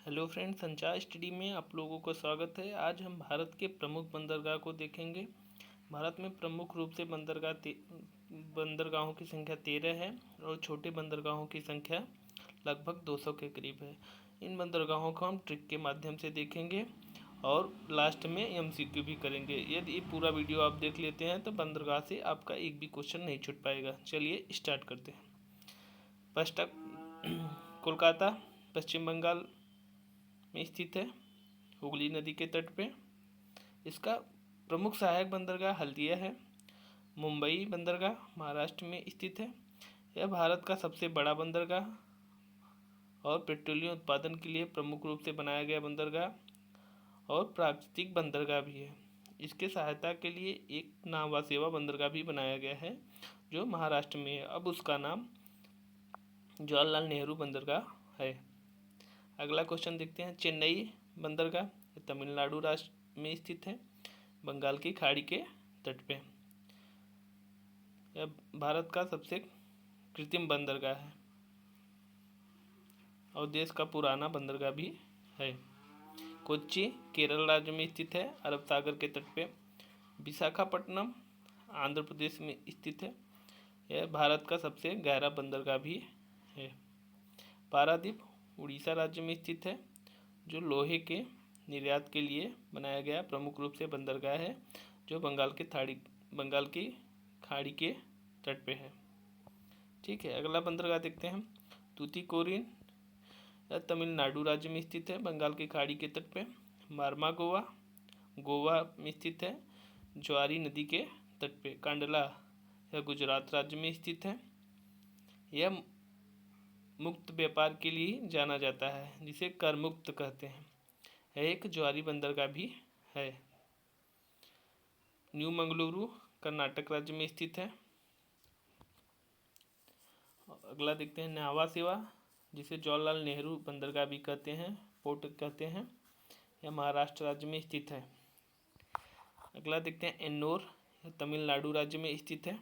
Hello friends, संचार study में आप लोगों को स्वागत है। आज हम भारत के प्रमुख बंदरगाह को देखेंगे। भारत में प्रमुख रूप से बंदरगाहों की संख्या 13 है और छोटे बंदरगाहों की संख्या लगभग 200 के करीब है। इन बंदरगाहों को हम ट्रिक के माध्यम से देखेंगे और लास्ट में एमसीक्यू भी करेंगे। यदि ये पूरा वीडियो आप देख लेते हैं तो बंदरगाह से आपका एक भी क्वेश्चन नहीं छूट पाएगा। चलिए स्टार्ट करते हैं। फर्स्ट कोलकाता पश्चिम बंगाल में स्थित है, हुगली नदी के तट पे। इसका प्रमुख सहायक बंदरगाह हल्दिया है। मुंबई बंदरगाह महाराष्ट्र में स्थित है। यह भारत का सबसे बड़ा बंदरगाह और पेट्रोलियम उत्पादन के लिए प्रमुख रूप से बनाया गया बंदरगाह और प्राकृतिक बंदरगाह भी है। इसके सहायता के लिए एक नावा सेवा बंदरगाह भी बनाया गया है जो महाराष्ट्र में है। अब उसका नाम जवाहरलाल नेहरू बंदरगाह है। अगला क्वेश्चन देखते हैं। चेन्नई बंदरगाह तमिलनाडु राज्य में स्थित है, बंगाल की खाड़ी के तट पे। यह भारत का सबसे कृत्रिम बंदरगाह है और देश का पुराना बंदरगाह भी है। कोच्चि केरल राज्य में स्थित है, अरब सागर के तट पे। विशाखापट्टनम आंध्र प्रदेश में स्थित है। यह भारत का सबसे गहरा बंदरगाह भी है। पारादीप उड़ीसा राज्य में स्थित है, जो लोहे के निर्यात के लिए बनाया गया प्रमुख रूप से बंदरगाह है, जो बंगाल की खाड़ी के तट पे है। ठीक है, अगला बंदरगाह देखते हैं। तूतीकोरिन तमिलनाडु राज्य में स्थित है, बंगाल की खाड़ी के तट पे। मार्मागोवा गोवा में स्थित है, ज्वारी नदी के तट पे। कांडला यह गुजरात राज्य में स्थित है। यह मुक्त व्यापार के लिए जाना जाता है, जिसे कर मुक्त कहते हैं। एक ज्वारी बंदरगाह भी है। न्यू मंगलुरु कर्नाटक राज्य में स्थित है। अगला देखते हैं नावा सेवा, जिसे जवाहरलाल नेहरू बंदरगाह भी कहते हैं, पोर्ट कहते हैं। यह महाराष्ट्र राज्य में स्थित है। अगला देखते हैं एन्नोर, यह तमिलनाडु राज्य में स्थित है।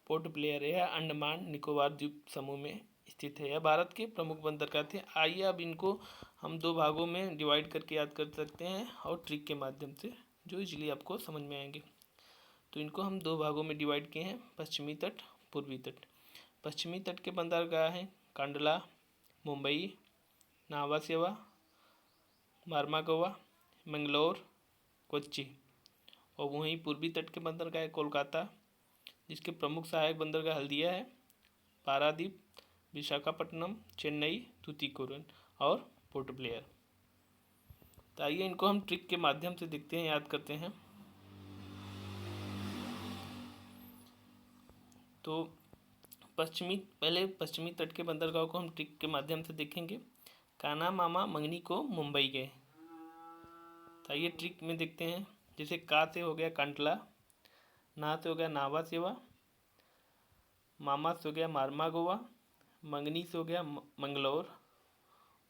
पोर्ट ब्लेयर यह अंडमान निकोबार द्वीप समूह में स्थित है। यह भारत के प्रमुख बंदरगाह थे। आइए अब इनको हम दो भागों में डिवाइड करके याद कर सकते हैं और ट्रिक के माध्यम से, जो इजीली आपको समझ में आएंगे। तो इनको हम दो भागों में डिवाइड किए हैं, पश्चिमी तट, पूर्वी तट। पश्चिमी तट के बंदरगाह हैं कांडला, मुंबई, नावा सेवा, मार्मागोवा, मंगलोर, कोच्चि। और वहीं पूर्वी तट के बंदरगाह कोलकाता, जिसके प्रमुख सहायक बंदरगाह हल्दिया है, पारादीप, विशाखापट्टनम, चेन्नई, तूतीकोरिन और पोर्ट ब्लेयर। तो आइए इनको हम ट्रिक के माध्यम से देखते हैं, याद करते हैं। तो पहले पश्चिमी तट के बंदरगाह को हम ट्रिक के माध्यम से देखेंगे। कान्हा मामा मंगनी को मुंबई गए। तो आइए ट्रिक में देखते हैं। जैसे का से हो गया कांडला, ना से हो गया नावा सेवा, मामा से हो गया मार्मागोवा, मंगनी से हो गया मंगलौर,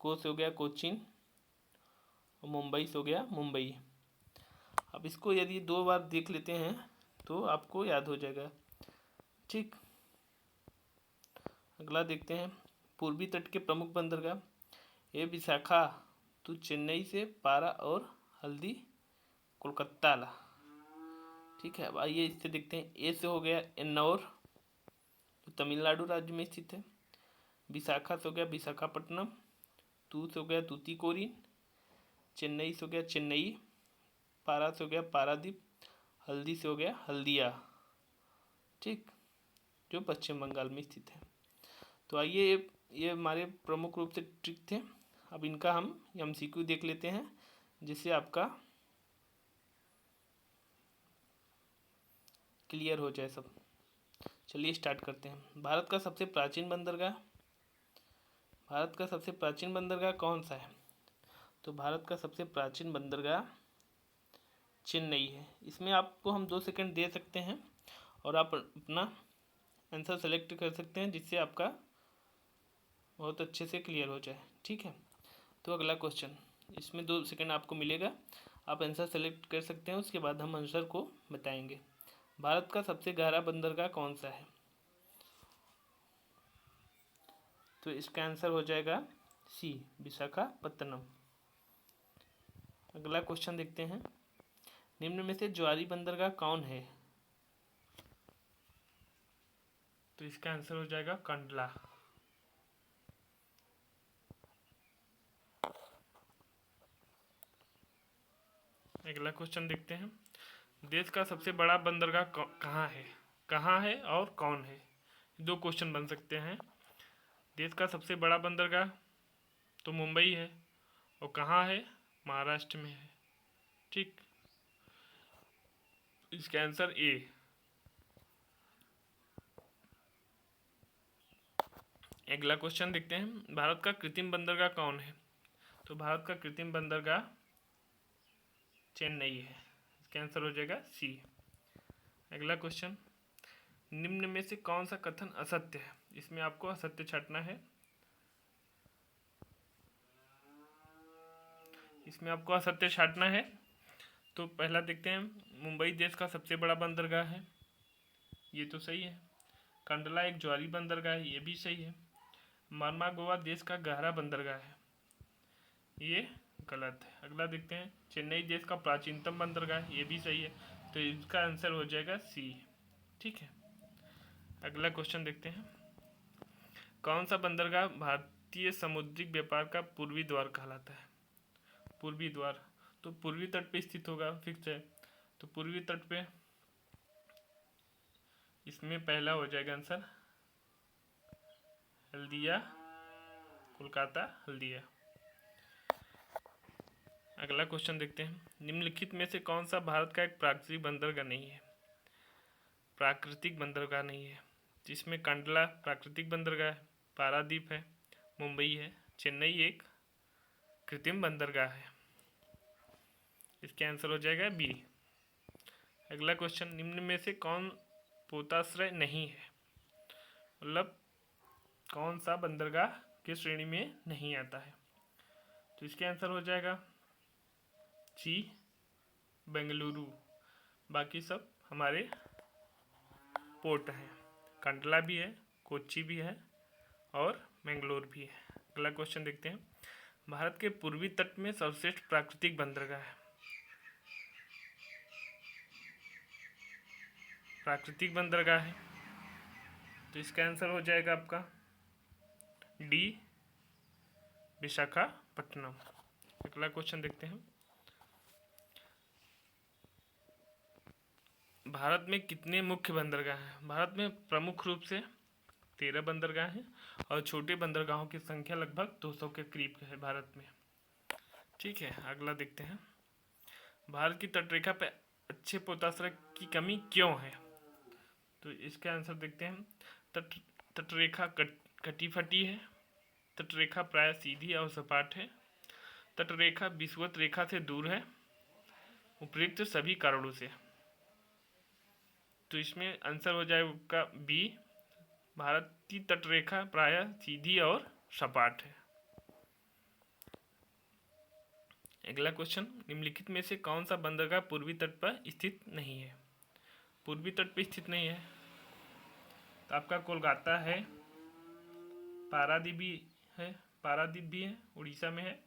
को से हो गया कोचीन और मुंबई से हो गया मुंबई। अब इसको यदि दो बार देख लेते हैं तो आपको याद हो जाएगा। ठीक, अगला देखते हैं पूर्वी तट के प्रमुख बंदरगाह। ये विशाखा तो चेन्नई से, पारा और हल्दी कोलकाता ला। ठीक है, अब आइए इससे देखते हैं। ए से हो गया एन्नौर, जो तमिलनाडु राज्य में स्थित है। विशाखा से हो गया विशाखापट्टनम, तू से हो गया तूतीकोरिन, चेन्नई से हो गया चेन्नई, पारा से हो गया पारादीप, हल्दी से हो गया हल्दिया। ठीक, जो पश्चिम बंगाल में स्थित है। तो आइए ये हमारे प्रमुख रूप से ट्रिक थे। अब इनका हम एमसीक्यू देख लेते हैं, जिससे आपका क्लियर हो जाए सब। चलिए स्टार्ट करते हैं। भारत का सबसे प्राचीन बंदरगाह कौन सा है? तो भारत का सबसे प्राचीन बंदरगाह चेन्नई है। इसमें आपको हम 2 सेकंड दे सकते हैं और आप अपना आंसर सेलेक्ट कर सकते हैं, जिससे आपका बहुत अच्छे से क्लियर हो जाए। ठीक है, तो अगला क्वेश्चन, इसमें 2 सेकंड आपको मिलेगा, आप आंसर सेलेक्ट कर सकते हैं, उसके बाद हम आंसर को बताएंगे। भारत का सबसे गहरा बंदरगाह कौन सा है? तो इसका आंसर हो जाएगा सी विशाखापत्तनम। अगला क्वेश्चन देखते हैं, निम्न में से ज्वारी बंदरगाह कौन है? तो इसका आंसर हो जाएगा कंडला। अगला क्वेश्चन देखते हैं, देश का सबसे बड़ा बंदरगाह कहाँ है और कौन है? दो क्वेश्चन बन सकते हैं। देश का सबसे बड़ा बंदरगाह तो मुंबई है, और कहाँ है? महाराष्ट्र में है। ठीक, इसका आंसर ए। अगला क्वेश्चन देखते हैं, भारत का कृत्रिम बंदरगाह कौन है? तो भारत का कृत्रिम बंदरगाह चेन्नई है। इसका आंसर हो जाएगा सी। अगला क्वेश्चन, निम्न में से कौन सा कथन असत्य है? इसमें आपको असत्य छांटना है। इसमें आपको असत्य छांटना है। तो पहला देखते हैं, मुंबई देश का सबसे बड़ा बंदरगाह है, ये तो सही है। कंडला एक ज्वारी बंदरगाह है, ये भी सही है। मर्मागोवा देश का गहरा बंदरगाह है, ये गलत है। अगला देखते हैं, चेन्नई देश का प्राचीनतम बंदरगाह है, ये भी सही है। तो इसका आंसर हो जाएगा सी। ठीक है। अगला क्वेश्चन देखते हैं, कौन सा बंदरगाह भारतीय समुद्री व्यापार का पूर्वी द्वार कहलाता है? पूर्वी द्वार तो पूर्वी तट पे स्थित होगा, फिक्स है। तो पूर्वी तट पे इसमें पहला हो जाएगा आंसर हल्दिया, कोलकाता हल्दिया। अगला क्वेश्चन देखते हैं, निम्नलिखित में से कौन सा भारत का एक प्राकृतिक बंदरगाह नहीं है? प्राकृतिक बंदरगाह नहीं है, जिसमें कंडला प्राकृतिक बंदरगाह है, पारादीप है, मुंबई है, चेन्नई एक कृत्रिम बंदरगाह है। इसका आंसर हो जाएगा बी। अगला क्वेश्चन, निम्न में से कौन पोताश्रय नहीं है? मतलब कौन सा बंदरगाह किस श्रेणी में नहीं आता है? तो इसका आंसर हो जाएगा सी, बेंगलुरु। बाकी सब हमारे पोर्ट हैं, कंडला भी है, कोच्चि भी है और मैंगलोर भी है। अगला क्वेश्चन देखते हैं, भारत के पूर्वी तट में सर्वश्रेष्ठ प्राकृतिक बंदरगाह है? प्राकृतिक बंदरगाह है, तो इसका आंसर हो जाएगा आपका डी, विशाखापट्टनम। अगला क्वेश्चन देखते हैं, भारत में कितने मुख्य बंदरगाह हैं? भारत में प्रमुख रूप से 13 बंदरगाह हैं और छोटे बंदरगाहों की संख्या लगभग 200 के करीब है भारत में। ठीक है। अगला देखते हैं, भारत की तटरेखा पे अच्छे पोताश्रय की कमी क्यों है? तो इसका आंसर देखते हैं, तटरेखा कटी फटी है, तटरेखा प्राय सीधी और सपाट है, तटरेखा विषुवत रेखा से दूर है, उपयुक्त सभी कारणों से। तो इसमें आंसर हो जाएगा बी, भारत की तटरेखा प्राय सीधी और सपाट है। अगला क्वेश्चन, निम्नलिखित में से कौन सा बंदरगाह पूर्वी तट पर स्थित नहीं है? पूर्वी तट पर स्थित नहीं है, तो आपका कोलकाता है, पारादीप भी है, उड़ीसा में है,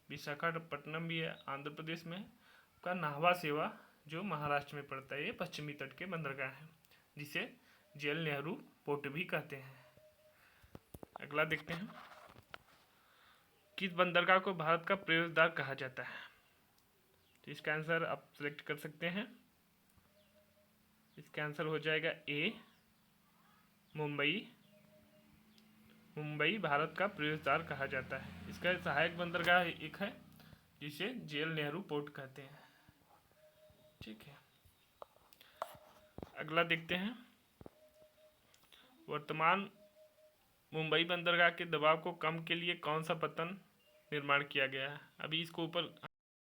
विशाखापट्टनम भी है, आंध्र प्रदेश में है, आपका नाहवा सेवा जो महाराष्ट्र में पड़ता है, ये पश्चिमी तट के बंदरगाह है, जिसे जल नेहरू पोर्ट भी कहते हैं। अगला देखते हैं, किस बंदरगाह को भारत का प्रवेश द्वार कहा जाता है? तो इसका आंसर आप सेलेक्ट कर सकते हैं। इसका आंसर हो जाएगा ए, मुंबई। मुंबई भारत का प्रवेश द्वार कहा जाता है। इसका सहायक बंदरगाह एक है, जिसे जेल नेहरू पोर्ट कहते हैं। ठीक है। अगला देखते हैं, वर्तमान मुंबई बंदरगाह के दबाव को कम के लिए कौन सा पतन निर्माण किया गया है? अभी इसको ऊपर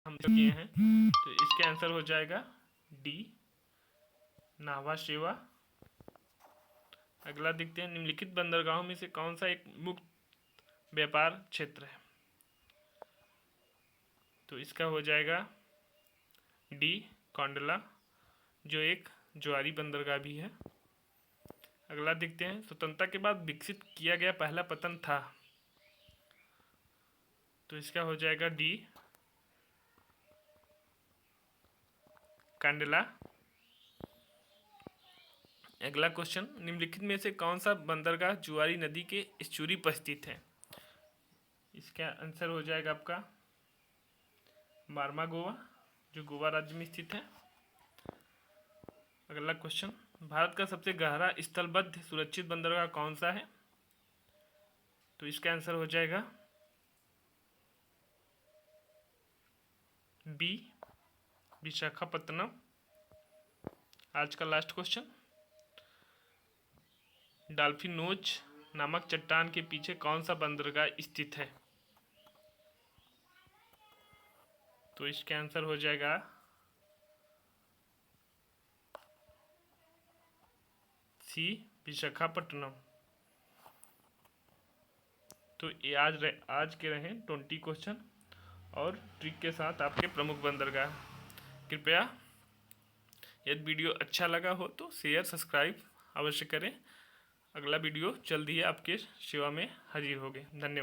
हम किए हैं, तो इसका आंसर हो जाएगा डी, नाहवा सेवा। अगला देखते हैं, निम्नलिखित बंदरगाहों में से कौन सा एक मुक्त व्यापार क्षेत्र है? तो इसका हो जाएगा डी, कंडला, जो एक ज्वारी बंदरगाह भी है। अगला देखते हैं, स्वतंत्रता के बाद विकसित किया गया पहला पतन था? तो इसका हो जाएगा डी, कांडला। अगला क्वेश्चन, निम्नलिखित में से कौन सा बंदरगाह जुआरी नदी के एस्चुरी पर स्थित है? इसका आंसर हो जाएगा आपका मार्मा गोवा, जो गोवा राज्य में स्थित है। अगला क्वेश्चन, भारत का सबसे गहरा स्थलबद्ध सुरक्षित बंदरगाह कौन सा है? तो इसका आंसर हो जाएगा बी, विशाखापत्तनम। आज का लास्ट क्वेश्चन, डॉल्फिन नोच नामक चट्टान के पीछे कौन सा बंदरगाह स्थित है? तो इसका आंसर हो जाएगा सी, विशाखापट्टनम। तो ये आज के रहे 20 क्वेश्चन और ट्रिक के साथ आपके प्रमुख बंदरगाह। कृपया यदि वीडियो अच्छा लगा हो तो शेयर सब्सक्राइब अवश्य करें। अगला वीडियो जल्दी ही आपके सेवा में हाजिर होगे। धन्यवाद।